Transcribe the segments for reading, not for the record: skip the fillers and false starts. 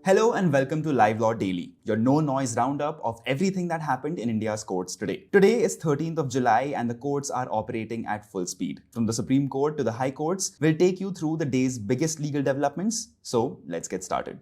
Hello and welcome to LiveLaw Daily, your no-noise roundup of everything that happened in India's courts today. Today is 13th of July and the courts are operating at full speed. From the Supreme Court to the High Courts, we'll take you through the day's biggest legal developments. So let's get started.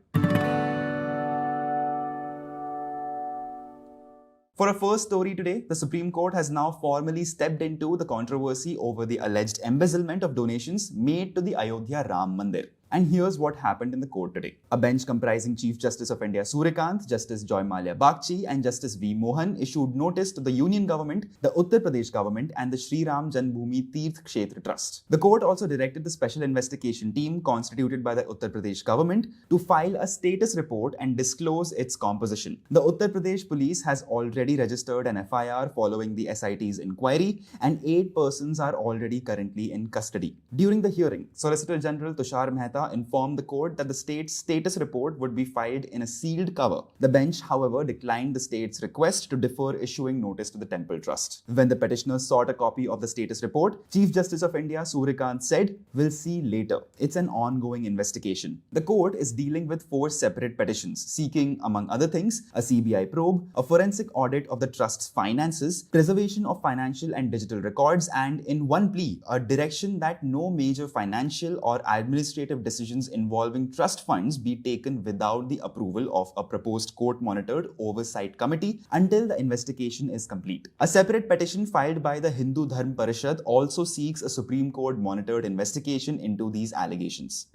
For our first story today, the Supreme Court has now formally stepped into the controversy over the alleged embezzlement of donations made to the Ayodhya Ram Mandir. And here's what happened in the court today. A bench comprising Chief Justice of India Suryakant, Justice Joy Malia Bagchi and Justice V. Mohan issued notice to the Union Government, the Uttar Pradesh Government and the Sri Ram Janmabhoomi Tirth Kshetra Trust. The court also directed the special investigation team constituted by the Uttar Pradesh Government to file a status report and disclose its composition. The Uttar Pradesh Police has already registered an FIR following the SIT's inquiry and 8 persons are already currently in custody. During the hearing, Solicitor General Tushar Mehta informed the court that the state's status report would be filed in a sealed cover. The bench, however, declined the state's request to defer issuing notice to the Temple Trust. When the petitioners sought a copy of the status report, Chief Justice of India Suryakant said, "We'll see later. It's an ongoing investigation." The court is dealing with 4 separate petitions seeking, among other things, a CBI probe, a forensic audit of the trust's finances, preservation of financial and digital records, and in one plea, a direction that no major financial or administrative decisions involving trust funds be taken without the approval of a proposed court-monitored oversight committee until the investigation is complete. A separate petition filed by the Hindu Dharm Parishad also seeks a Supreme Court-monitored investigation into these allegations.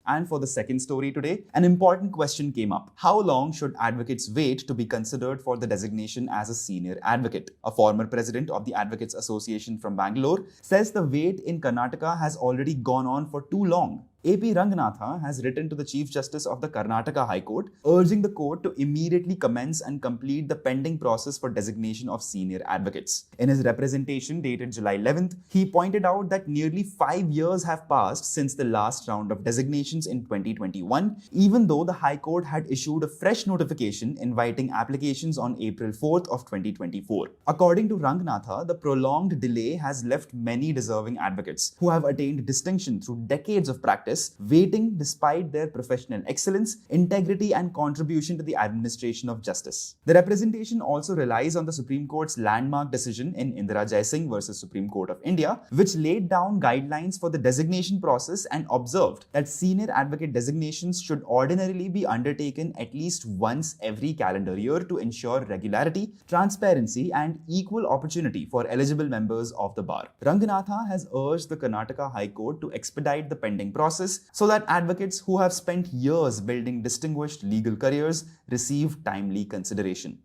And for the second story today, an important question came up. How long should advocates wait to be considered for the designation as a senior advocate? A former president of the Advocates Association from Bangalore says the wait in Karnataka has already gone on for too long. AP Ranganatha has written to the Chief Justice of the Karnataka High Court, urging the court to immediately commence and complete the pending process for designation of senior advocates. In his representation dated July 11th, he pointed out that nearly 5 years have passed since the last round of designations in 2021, even though the High Court had issued a fresh notification inviting applications on April 4th of 2024. According to Ranganatha, the prolonged delay has left many deserving advocates who have attained distinction through decades of practice waiting despite their professional excellence, integrity and contribution to the administration of justice. The representation also relies on the Supreme Court's landmark decision in Indira Jaising versus Supreme Court of India, which laid down guidelines for the designation process and observed that senior advocate designations should ordinarily be undertaken at least once every calendar year to ensure regularity, transparency and equal opportunity for eligible members of the bar. Ranganatha has urged the Karnataka High Court to expedite the pending process so that advocates who have spent years building distinguished legal careers receive timely consideration.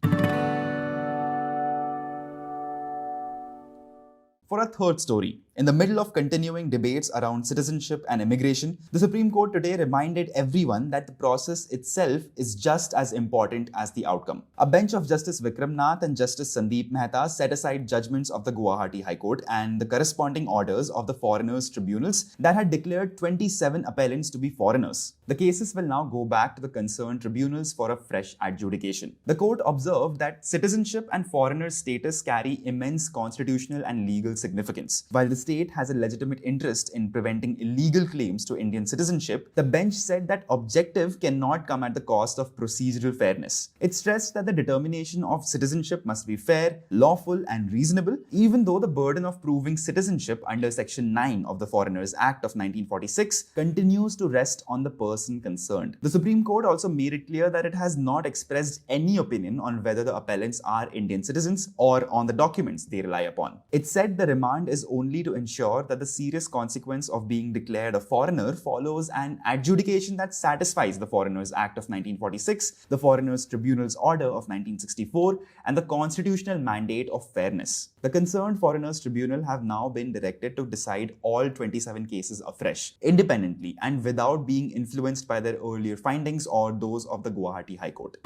For a third story, in the middle of continuing debates around citizenship and immigration, the Supreme Court today reminded everyone that the process itself is just as important as the outcome. A bench of Justice Vikram Nath and Justice Sandeep Mehta set aside judgments of the Guwahati High Court and the corresponding orders of the foreigners' tribunals that had declared 27 appellants to be foreigners. The cases will now go back to the concerned tribunals for a fresh adjudication. The court observed that citizenship and foreigner status carry immense constitutional and legal significance. While the state has a legitimate interest in preventing illegal claims to Indian citizenship, the bench said that objective cannot come at the cost of procedural fairness. It stressed that the determination of citizenship must be fair, lawful and reasonable, even though the burden of proving citizenship under Section 9 of the Foreigners Act of 1946 continues to rest on the person concerned. The Supreme Court also made it clear that it has not expressed any opinion on whether the appellants are Indian citizens or on the documents they rely upon. It said the remand is only to ensure that the serious consequence of being declared a foreigner follows an adjudication that satisfies the Foreigners Act of 1946, the Foreigners Tribunals Order of 1964, and the constitutional mandate of fairness. The concerned Foreigners Tribunal have now been directed to decide all 27 cases afresh, independently and without being influenced by their earlier findings or those of the Guwahati High Court.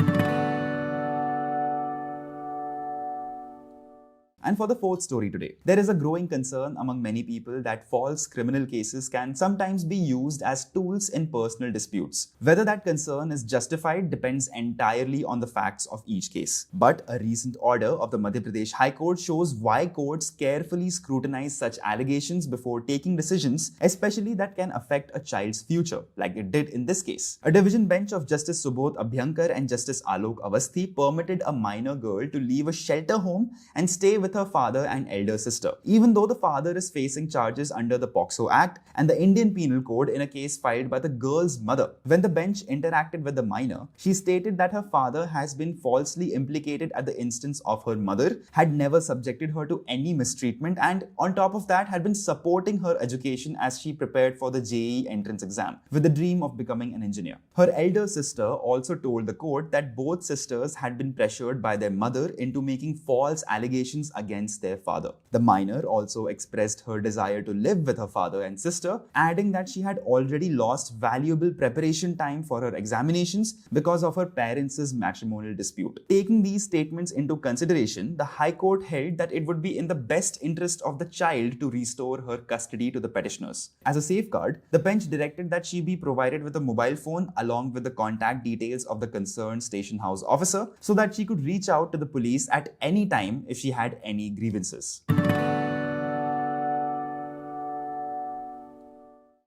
And for the fourth story today, there is a growing concern among many people that false criminal cases can sometimes be used as tools in personal disputes. Whether that concern is justified depends entirely on the facts of each case. But a recent order of the Madhya Pradesh High Court shows why courts carefully scrutinize such allegations before taking decisions, especially that can affect a child's future, like it did in this case. A division bench of Justice Subodh Abhyankar and Justice Alok Avasthi permitted a minor girl to leave a shelter home and stay with her father and elder sister, even though the father is facing charges under the POCSO Act and the Indian Penal Code in a case filed by the girl's mother. When the bench interacted with the minor, she stated that her father has been falsely implicated at the instance of her mother, had never subjected her to any mistreatment, and on top of that had been supporting her education as she prepared for the JEE entrance exam with the dream of becoming an engineer. Her elder sister also told the court that both sisters had been pressured by their mother into making false allegations against their father. The minor also expressed her desire to live with her father and sister, adding that she had already lost valuable preparation time for her examinations because of her parents' matrimonial dispute. Taking these statements into consideration, the High Court held that it would be in the best interest of the child to restore her custody to the petitioners. As a safeguard, the bench directed that she be provided with a mobile phone along with the contact details of the concerned station house officer so that she could reach out to the police at any time if she had any grievances.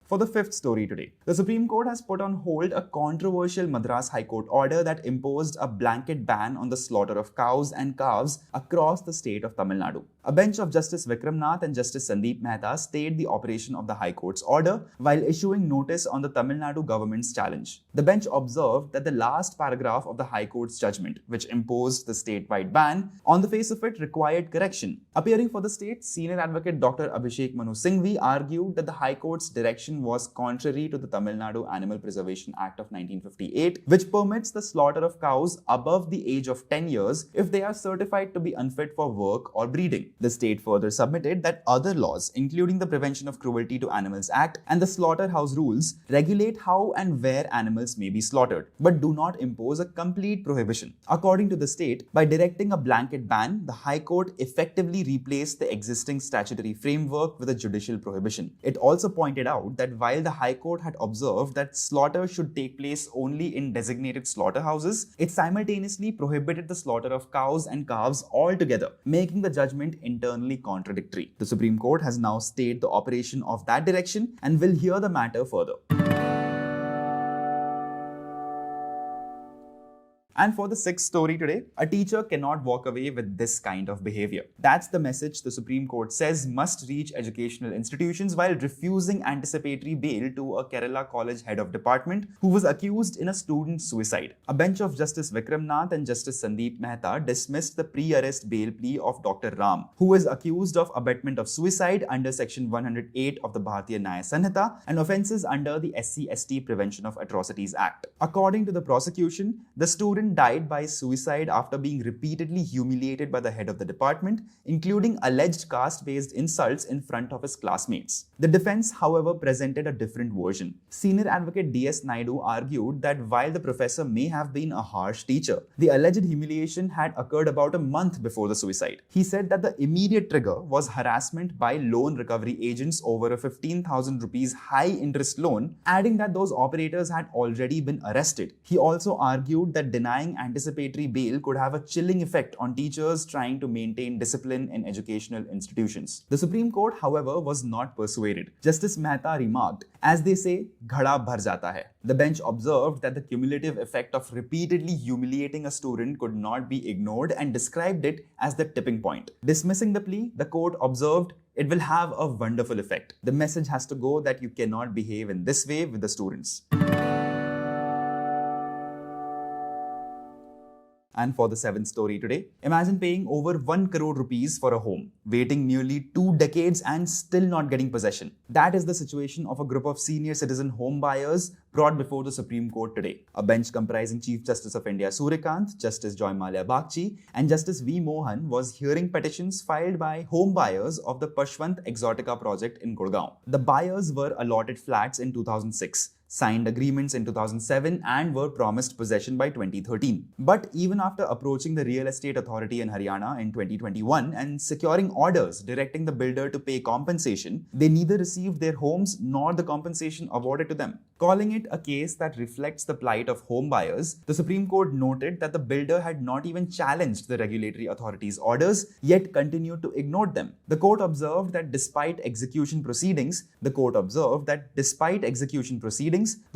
For the fifth story today, the Supreme Court has put on hold a controversial Madras High Court order that imposed a blanket ban on the slaughter of cows and calves across the state of Tamil Nadu. A bench of Justice Vikram Nath and Justice Sandeep Mehta stayed the operation of the High Court's order while issuing notice on the Tamil Nadu government's challenge. The bench observed that the last paragraph of the High Court's judgment, which imposed the statewide ban, on the face of it required correction. Appearing for the state, senior advocate Dr. Abhishek Manu Singhvi argued that the High Court's direction was contrary to the Tamil Nadu Animal Preservation Act of 1958, which permits the slaughter of cows above the age of 10 years if they are certified to be unfit for work or breeding. The state further submitted that other laws, including the Prevention of Cruelty to Animals Act and the Slaughterhouse Rules, regulate how and where animals may be slaughtered, but do not impose a complete prohibition. According to the state, by directing a blanket ban, the High Court effectively replaced the existing statutory framework with a judicial prohibition. It also pointed out that while the High Court had observed that slaughter should take place only in designated slaughterhouses, it simultaneously prohibited the slaughter of cows and calves altogether, making the judgment internally contradictory. The Supreme Court has now stayed the operation of that direction and will hear the matter further. And for the sixth story today, a teacher cannot walk away with this kind of behavior. That's the message the Supreme Court says must reach educational institutions while refusing anticipatory bail to a Kerala college head of department who was accused in a student's suicide. A bench of Justice Vikram Nath and Justice Sandeep Mehta dismissed the pre-arrest bail plea of Dr. Ram, who is accused of abetment of suicide under Section 108 of the Bharatiya Nyaya Sanhita and offences under the SC/ST Prevention of Atrocities Act. According to the prosecution, the student died by suicide after being repeatedly humiliated by the head of the department, including alleged caste-based insults in front of his classmates. The defense, however, presented a different version. Senior advocate D.S. Naidu argued that while the professor may have been a harsh teacher, the alleged humiliation had occurred about a month before the suicide. He said that the immediate trigger was harassment by loan recovery agents over a 15,000 rupees high-interest loan, adding that those operators had already been arrested. He also argued that denying anticipatory bail could have a chilling effect on teachers trying to maintain discipline in educational institutions. The Supreme Court, however, was not persuaded. Justice Mehta remarked, "As they say, ghada bhar jata hai." The bench observed that the cumulative effect of repeatedly humiliating a student could not be ignored and described it as the tipping point. Dismissing the plea, the court observed, "It will have a wonderful effect. The message has to go that you cannot behave in this way with the students." And for the seventh story today, imagine paying over 1 crore rupees for a home, waiting nearly 2 decades and still not getting possession. That is the situation of a group of senior citizen homebuyers brought before the Supreme Court today. A bench comprising Chief Justice of India Suryakant, Justice Joy Malia Bagchi, and Justice V. Mohan was hearing petitions filed by homebuyers of the Pashwant Exotica project in Gurgaon. The buyers were allotted flats in 2006, signed agreements in 2007, and were promised possession by 2013. But even after approaching the Real Estate Authority in Haryana in 2021 and securing orders directing the builder to pay compensation, they neither received their homes nor the compensation awarded to them. Calling it a case that reflects the plight of homebuyers, the Supreme Court noted that the builder had not even challenged the regulatory authorities' orders, yet continued to ignore them. The court observed that despite execution proceedings, the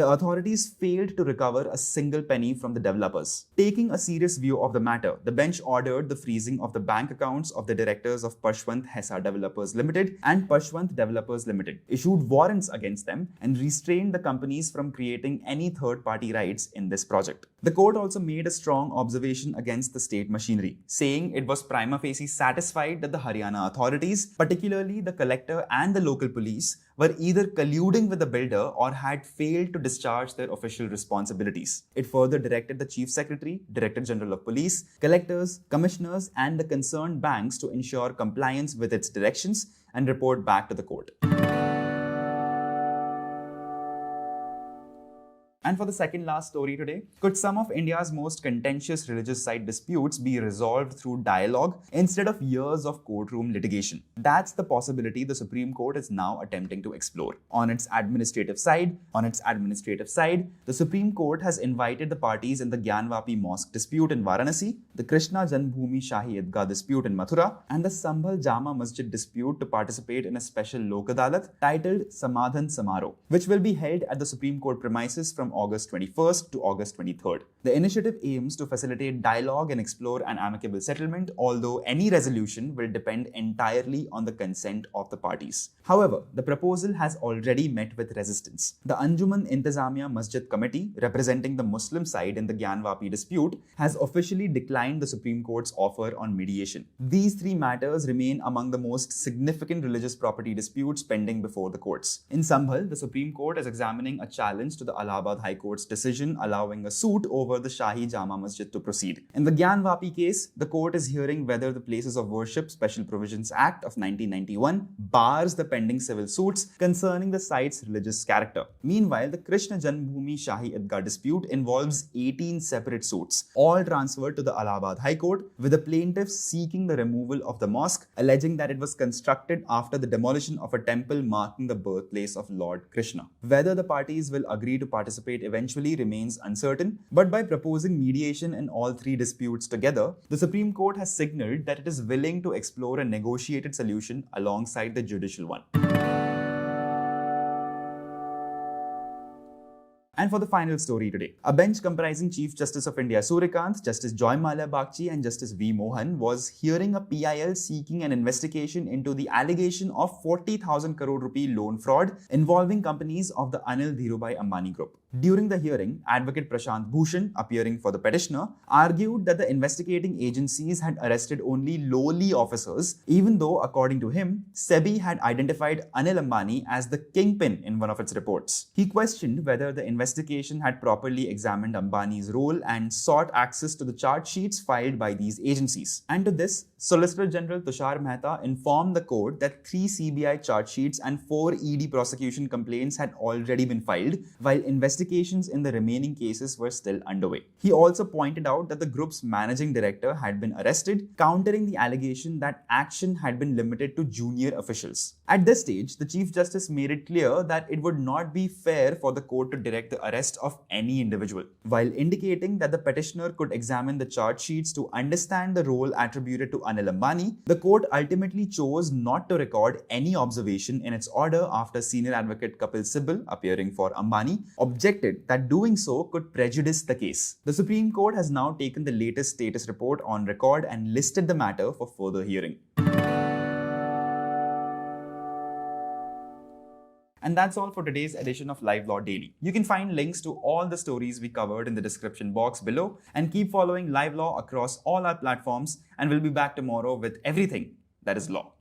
authorities failed to recover a single penny from the developers. Taking a serious view of the matter, the bench ordered the freezing of the bank accounts of the directors of Pashwant Hesa Developers Limited and Pashwant Developers Limited, issued warrants against them, and restrained the companies from creating any third-party rights in this project. The court also made a strong observation against the state machinery, saying it was prima facie satisfied that the Haryana authorities, particularly the collector and the local police, were either colluding with the builder or had failed to discharge their official responsibilities. It further directed the Chief Secretary, Director General of Police, collectors, commissioners, and the concerned banks to ensure compliance with its directions and report back to the court. And for the second last story today, could some of India's most contentious religious site disputes be resolved through dialogue instead of years of courtroom litigation? That's the possibility the Supreme Court is now attempting to explore. On its administrative side, the Supreme Court has invited the parties in the Gyanvapi Mosque dispute in Varanasi, the Krishna Janmabhoomi Shahi Idgah dispute in Mathura, and the Sambhal Jama Masjid dispute to participate in a special Lok Adalat titled Samadhan Samaro, which will be held at the Supreme Court premises from August 21st to August 23rd. The initiative aims to facilitate dialogue and explore an amicable settlement, although any resolution will depend entirely on the consent of the parties. However, the proposal has already met with resistance. The Anjuman Intizamiya Masjid Committee, representing the Muslim side in the Gyanvapi dispute, has officially declined the Supreme Court's offer on mediation. These three matters remain among the most significant religious property disputes pending before the courts. In Sambhal, the Supreme Court is examining a challenge to the Allahabad High Court's decision allowing a suit over the Shahi Jama Masjid to proceed. In the Gyanvapi case, the court is hearing whether the Places of Worship Special Provisions Act of 1991 bars the pending civil suits concerning the site's religious character. Meanwhile, the Krishna Janmabhoomi Shahi Idgah dispute involves 18 separate suits, all transferred to the Allahabad High Court, with the plaintiffs seeking the removal of the mosque, alleging that it was constructed after the demolition of a temple marking the birthplace of Lord Krishna. Whether the parties will agree to participate eventually remains uncertain, but by proposing mediation in all three disputes together, the Supreme Court has signaled that it is willing to explore a negotiated solution alongside the judicial one. And for the final story today, a bench comprising Chief Justice of India Suryakant, Justice Joy Malia Bagchi and Justice V. Mohan was hearing a PIL seeking an investigation into the allegation of 40,000 crore rupee loan fraud involving companies of the Anil Dhirubhai Ambani Group. During the hearing, Advocate Prashant Bhushan, appearing for the petitioner, argued that the investigating agencies had arrested only lowly officers, even though, according to him, SEBI had identified Anil Ambani as the kingpin in one of its reports. He questioned whether the investigation had properly examined Ambani's role and sought access to the charge sheets filed by these agencies. And to this, Solicitor General Tushar Mehta informed the court that 3 CBI charge sheets and 4 ED prosecution complaints had already been filed, while investigations in the remaining cases were still underway. He also pointed out that the group's managing director had been arrested, countering the allegation that action had been limited to junior officials. At this stage, the Chief Justice made it clear that it would not be fair for the court to direct the arrest of any individual, while indicating that the petitioner could examine the charge sheets to understand the role attributed to Anil Ambani. The court ultimately chose not to record any observation in its order after Senior Advocate Kapil Sibal, appearing for Ambani, objected that doing so could prejudice the case. The Supreme Court has now taken the latest status report on record and listed the matter for further hearing. And that's all for today's edition of LiveLaw Daily. You can find links to all the stories we covered in the description box below, and keep following LiveLaw across all our platforms, and we'll be back tomorrow with everything that is law.